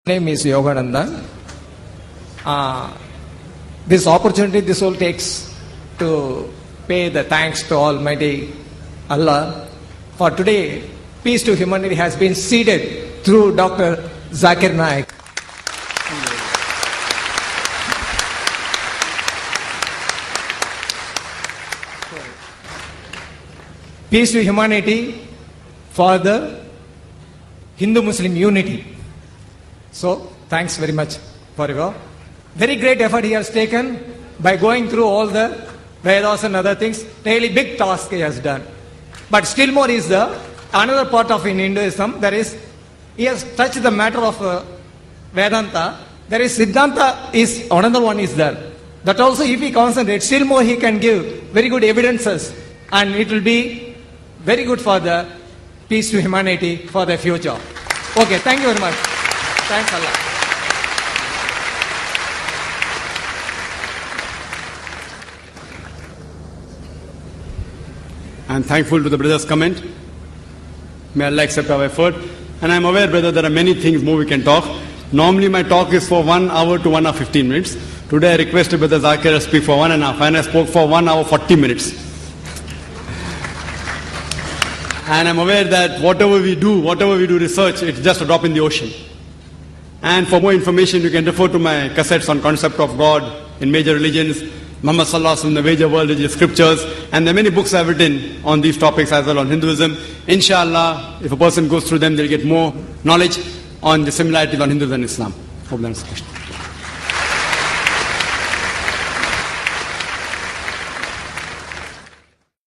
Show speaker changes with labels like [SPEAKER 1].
[SPEAKER 1] Name is Yogananda. This opportunity this soul takes to pay the thanks to Almighty Allah. For today, peace to humanity has been seeded through Dr. Zakir Naik. Peace to humanity for the Hindu-Muslim unity. So, thanks very much for your very great effort he has taken by going through all the Vedas and other things. Really big task he has done. But still more is the another part of in Hinduism. There is he has touched the matter of Vedanta. There is Siddhanta is another one is there. That also if he concentrates, still more he can give very good evidences, and it will be very good for the peace to humanity for the future. Okay, thank you very much. Thanks Allah.
[SPEAKER 2] I'm thankful to the brother's comment. May Allah accept our effort. And I'm aware, brother, there are many things more we can talk. Normally my talk is for 1 hour to 1 hour 15 minutes. Today I requested Brother Zakir to speak for 1.5 and I spoke for 1 hour 40 minutes. And I'm aware that whatever we do research, it's just a drop in the ocean. And for more information, you can refer to my cassettes on concept of God in major religions, Muhammad Sallallahu Alaihi Wasallam, the major world religious scriptures, and there are many books I've written on these topics as well on Hinduism. Inshallah, if a person goes through them, they'll get more knowledge on the similarities on Hinduism and Islam. Hope that answers the question.